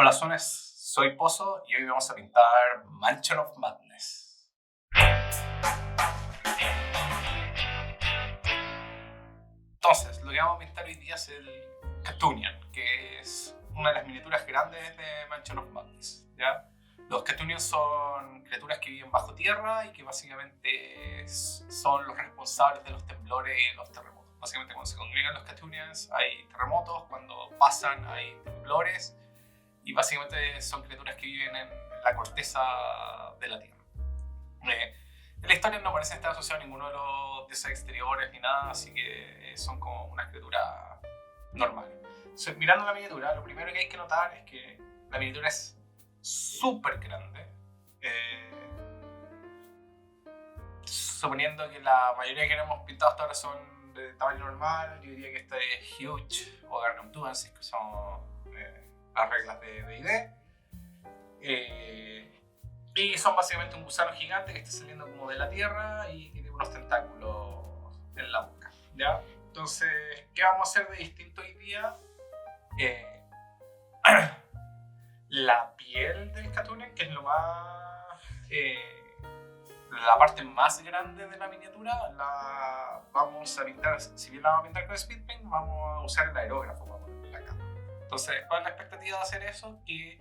Hola, Sones, soy Pozo y hoy vamos a pintar Mansion of Madness. Entonces, lo que vamos a pintar hoy día es el Cthulhian, que es una de las miniaturas grandes de Mansion of Madness, ¿ya? Los Cthulhians son criaturas que viven bajo tierra y que básicamente son los responsables de los temblores y los terremotos. Básicamente cuando se congregan los Cthulhians hay terremotos, cuando pasan hay temblores y básicamente son criaturas que viven en la corteza de la tierra. En la historia no parecen estar asociados a ninguno de los dioses exteriores ni nada, así que son como unas criaturas normales. Mirando la miniatura, lo primero que hay que notar es que la miniatura es súper grande. Suponiendo que la mayoría que hemos pintado hasta ahora son de tamaño normal, yo diría que esta es huge o gargantuans, que son las reglas de D&D. Y son básicamente un gusano gigante que está saliendo como de la tierra y que tiene unos tentáculos en la boca, ¿ya? Entonces, ¿qué vamos a hacer de distinto hoy día? La piel del Cthulhian, que es lo más... la parte más grande de la miniatura, la vamos a pintar, si bien la vamos a pintar con speed paint, vamos a usar el aerógrafo para ponerle la capa. Entonces, ¿cuál es la expectativa de hacer eso? Que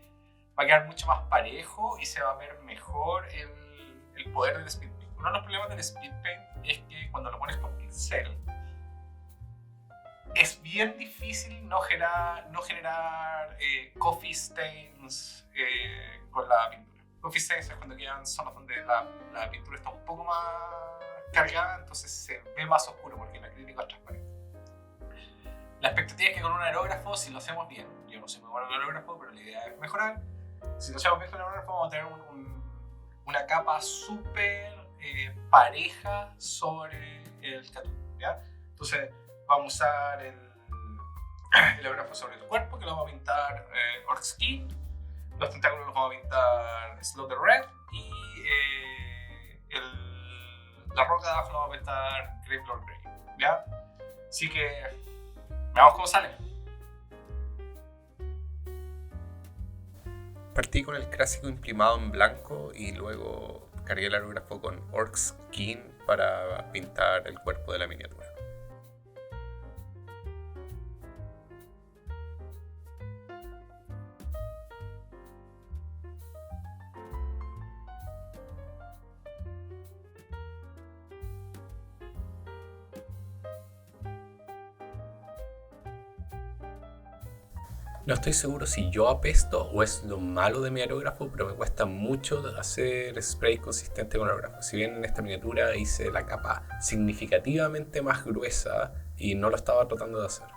va a quedar mucho más parejo y se va a ver mejor el poder del speed paint. Uno de los problemas del speed paint es que cuando lo pones con pincel es bien difícil no generar coffee stains con la pintura. Coffee stains es cuando quedan zonas donde la pintura está un poco más cargada, entonces se ve más oscuro porque el acrílico es transparente. La expectativa es que con un aerógrafo, si lo hacemos bien, yo no soy muy bueno con el aerógrafo, pero la idea es mejorar. Si lo hacemos bien con el aerógrafo, vamos a tener una capa súper pareja sobre el Cthulhian, ¿ya? Entonces vamos a usar el aerógrafo sobre el cuerpo, que lo vamos a pintar Orc Skin. Los tentáculos los vamos a pintar Slaughter Red y la roca de abajo la vamos a pintar Gravelord Grey, ¿ya? Así que veamos cómo sale. Partí con el clásico imprimado en blanco y luego cargué el aerógrafo con Orc Skin para pintar el cuerpo de la miniatura. No estoy seguro si yo apesto o es lo malo de mi aerógrafo, pero me cuesta mucho hacer spray consistente con el aerógrafo. Si bien en esta miniatura hice la capa significativamente más gruesa y no lo estaba tratando de hacer.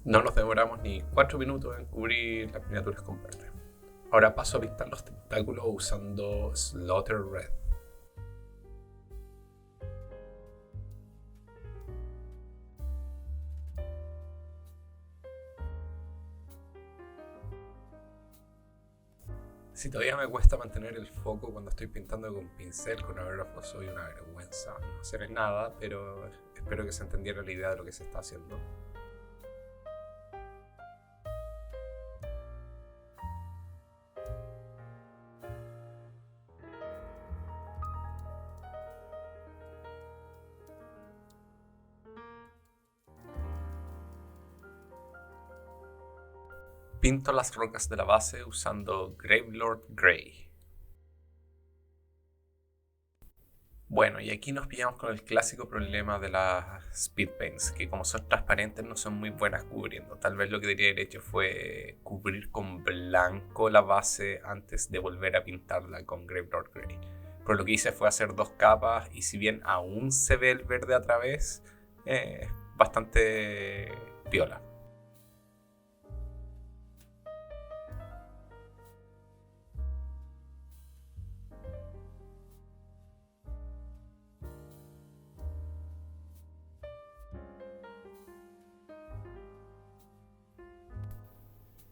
No nos demoramos ni 4 minutos en cubrir las miniaturas con verde. Ahora paso a pintar los tentáculos usando Slaughter Red. Si todavía me cuesta mantener el foco cuando estoy pintando con pincel, con aerógrafo, soy una vergüenza. No se ve nada, pero espero que se entendiera la idea de lo que se está haciendo. Pinto las rocas de la base usando Gravelord Grey. Bueno, y aquí nos pillamos con el clásico problema de las speed paints, que como son transparentes no son muy buenas cubriendo. Tal vez lo que debería haber hecho fue cubrir con blanco la base antes de volver a pintarla con Gravelord Grey. Pero lo que hice fue hacer 2 capas y si bien aún se ve el verde a través, bastante piola.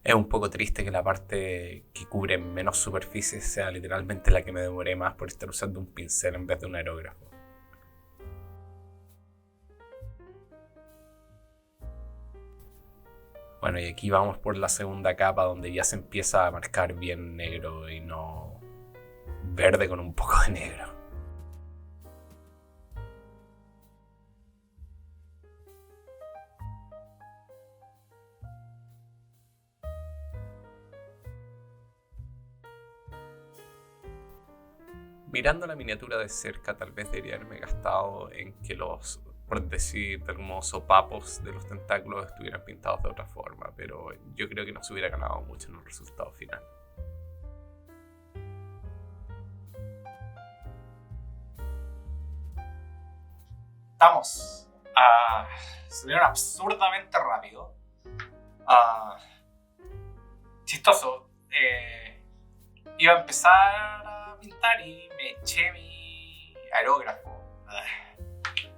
Es un poco triste que la parte que cubre menos superficie sea literalmente la que me demoré más por estar usando un pincel en vez de un aerógrafo. Bueno, y aquí vamos por la segunda capa donde ya se empieza a marcar bien negro y no verde con un poco de negro. Mirando la miniatura de cerca, tal vez debería haberme gastado en que los, por decir de algún modo, sopapos de los tentáculos estuvieran pintados de otra forma, pero yo creo que no se hubiera ganado mucho en el resultado final. Estamos. Salieron absurdamente rápido. Chistoso. Iba a empezar a pintar y me eché mi aerógrafo.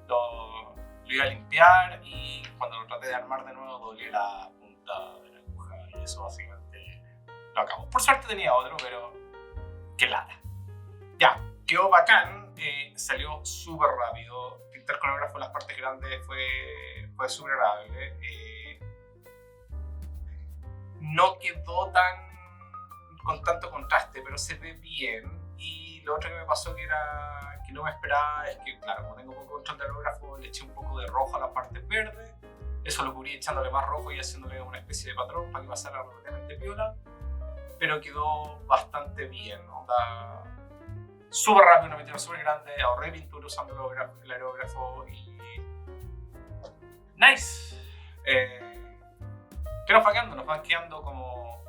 Lo iba a limpiar y cuando lo traté de armar de nuevo doblé la punta de la aguja y eso básicamente lo acabó. Por suerte tenía otro, pero qué lata. Ya, quedó bacán. Salió súper rápido. Pintar con aerógrafo en las partes grandes fue súper agradable. No quedó con tanto contraste, pero se ve bien. Y lo otro que me pasó que no me esperaba es que, claro, como tengo poco control de aerógrafo, le eché un poco de rojo a las partes verdes. Eso lo cubrí echándole más rojo y haciéndole una especie de patrón para que pasara relativamente piola. Pero quedó bastante bien, onda. Súper rápido, una miniatura súper grande, ahorré pintura usando el aerógrafo y... ¡Nice! ¿Qué nos va quedando? Nos van quedando como...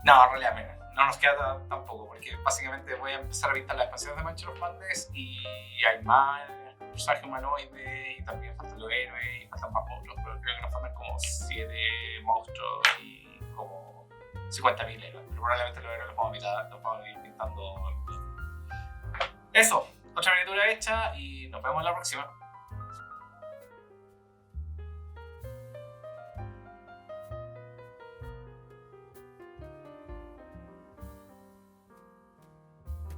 No, en realidad menos. No nos queda tampoco, porque básicamente voy a empezar a pintar las expansiones de Mansion of Madness y hay más personajes humanoides y también faltan los héroes y faltan más monstruos, pero creo que nos faltan como 7 monstruos y como 50.000 héroes, pero probablemente los héroes los vamos a ir pintando. Eso, otra miniatura hecha y nos vemos en la próxima.